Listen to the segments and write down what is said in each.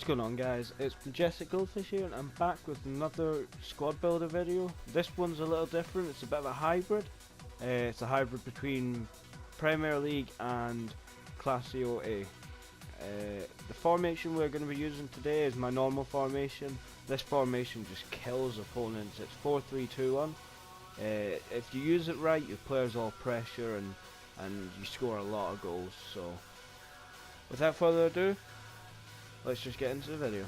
going on, guys? It's Majestic Goldfish here and I'm back with another squad builder video. This one's a little different, it's a bit of a hybrid. It's a hybrid between Premier League and Classio A. The formation we're going to be using today is my normal formation. This formation just kills opponents. It's 4-3-2-1. If you use it right, your players all pressure and you score a lot of goals. So without further ado, let's just get into the video.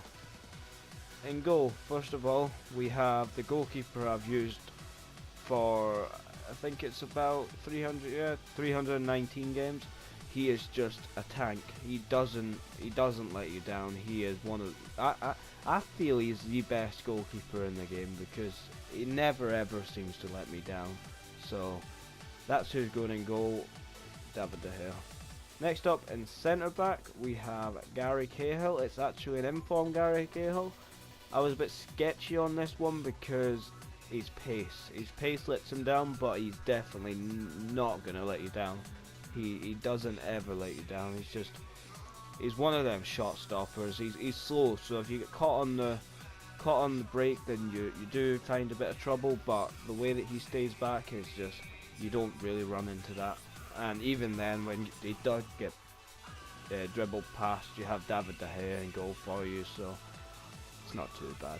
In goal, first of all, we have the goalkeeper I've used for, I think it's about 319 games. He is just a tank. He doesn't let you down. He is one of, I feel he's the best goalkeeper in the game because he never ever seems to let me down. So that's who's going in goal, David De Gea. Next up in centre back we have Gary Cahill. It's actually an informed Gary Cahill. I was a bit sketchy on this one because his pace lets him down, but he's definitely not gonna let you down. He doesn't ever let you down. He's one of them shot stoppers. He's slow, so if you get caught on the break, then you do find a bit of trouble. But the way that he stays back is just, you don't really run into that. And even then, when he does get dribbled past, you have David De Gea in goal for you, so it's not too bad.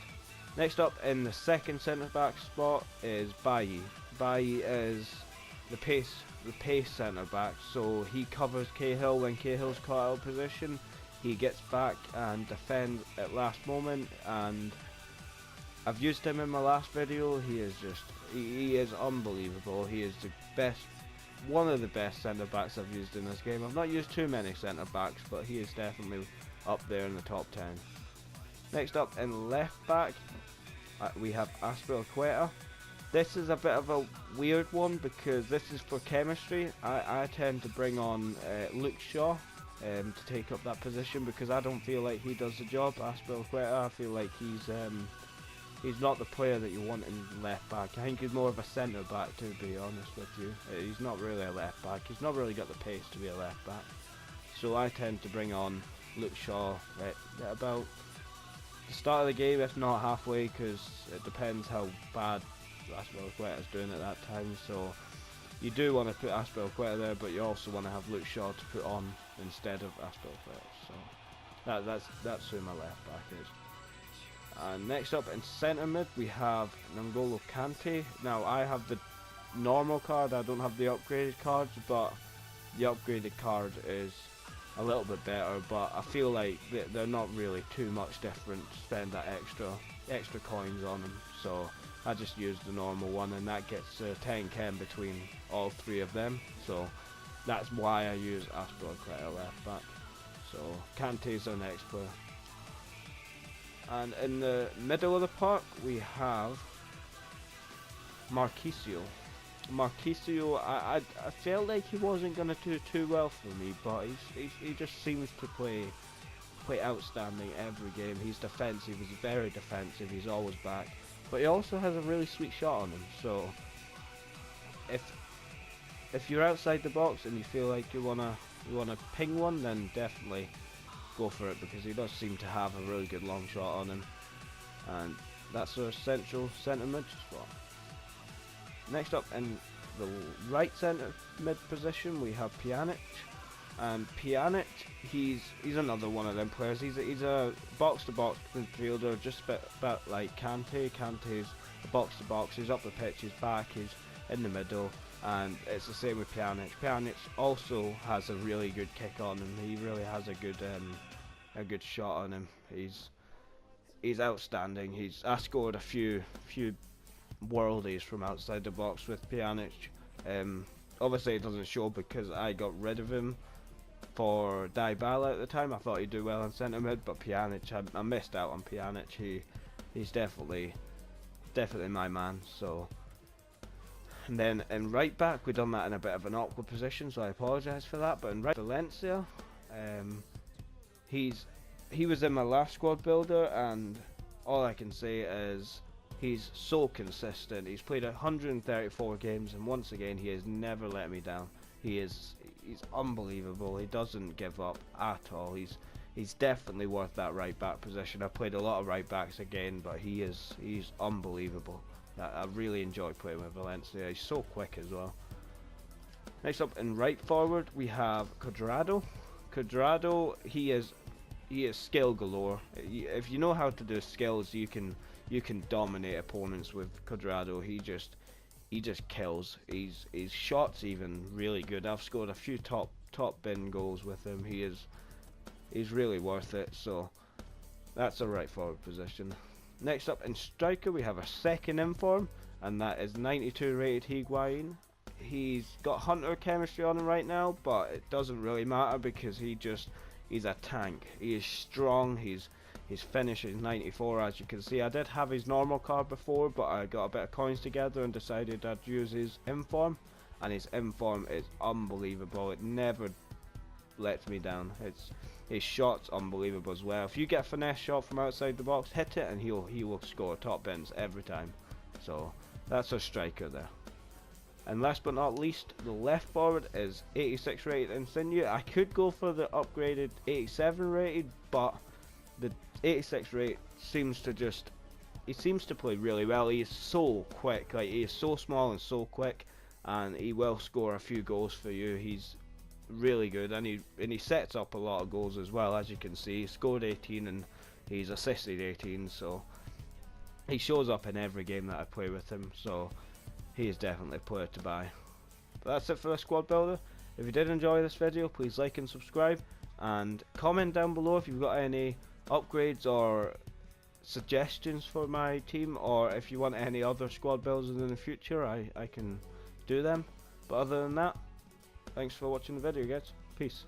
Next up in the second centre back spot is Bailly. Bailly is the pace centre back, so he covers Cahill when Cahill's caught out of position. He gets back and defends at last moment, and I've used him in my last video. He is unbelievable. He is the best. One of the best centre backs I've used in this game. I've not used too many centre backs, but he is definitely up there in the top 10. Next up in left back, we have Azpilicueta. This is a bit of a weird one because this is for chemistry. I tend to bring on Luke Shaw to take up that position because I don't feel like he does the job. Azpilicueta, I feel like he's not the player that you want in left back. I think he's more of a centre back, to be honest with you. He's not really a left back. He's not really got the pace to be a left back. So I tend to bring on Luke Shaw at about the start of the game, if not halfway, because it depends how bad Azpilicueta is doing at that time. So you do want to put Azpilicueta there, but you also want to have Luke Shaw to put on instead of Azpilicueta. So that's who my left back is. Next up in centre mid we have N'Golo Kante. Now I have the normal card, I don't have the upgraded cards, but the upgraded card is a little bit better, but I feel like they're not really too much different to spend that extra coins on them. So I just use the normal one, and that gets 10 chem between all three of them. So that's why I use Azpilicueta left back. So Kante's our next player. And in the middle of the park we have Marquisio. Marquisio, I felt like he wasn't going to do too well for me, but he just seems to play outstanding every game. He's defensive, he's very defensive, he's always back, but he also has a really sweet shot on him. So if you're outside the box and you feel like you wanna ping one, then definitely go for it, because he does seem to have a really good long shot on him. And that's our central centre mid spot. Next up in the right centre mid position we have Pjanic. And Pjanic, he's another one of them players. He's a box to box midfielder, just a bit like Kante. Kante's a box to box, he's up the pitch, he's back, he's in the middle, and it's the same with Pjanic. Pjanic also has a really good kick on him. He really has a good shot on him. He's outstanding. I scored a few worldies from outside the box with Pjanic. Obviously it doesn't show because I got rid of him for Dybala at the time. I thought he'd do well in centre mid, but Pjanic, I missed out on Pjanic. He's definitely my man. So, and then in right back we done that in a bit of an awkward position, so I apologise for that. But in right, Valencia, he was in my last squad builder, and all I can say is he's so consistent. He's played 134 games, and once again he has never let me down. He's unbelievable. He doesn't give up at all. He's he's definitely worth that right back position. I played a lot of right backs again, but he's unbelievable. I really enjoy playing with Valencia. He's so quick as well. Next up in right forward we have Cuadrado. Cuadrado, he is skill galore. If you know how to do skills, you can dominate opponents with Cuadrado. He just kills. His shots even really good. I've scored a few top bin goals with him. He's really worth it. So that's a right forward position. Next up in striker we have a second inform, and that is 92 rated Higuain. He's got Hunter chemistry on him right now, but it doesn't really matter because he's a tank. He is strong. His finish is 94, as you can see. I did have his normal card before, but I got a bit of coins together and decided I'd use his inform, and his inform is unbelievable. It never lets me down. His shot's unbelievable as well. If you get a finesse shot from outside the box, hit it, and he will score top bins every time. So that's a striker there. And last but not least, the left forward is 86 rated Insigne. I could go for the upgraded 87 rated, but the 86 rate seems to play really well. He is so quick, like he is so small and so quick, and he will score a few goals for you. He's really good, and he sets up a lot of goals as well. As you can see, he scored 18 and he's assisted 18, so he shows up in every game that I play with him. So he is definitely a player to buy. But that's it for the squad builder. If you did enjoy this video, please like and subscribe, and comment down below if you've got any upgrades or suggestions for my team, or if you want any other squad builders in the future, I can do them. But other than that, thanks for watching the video, guys. Peace.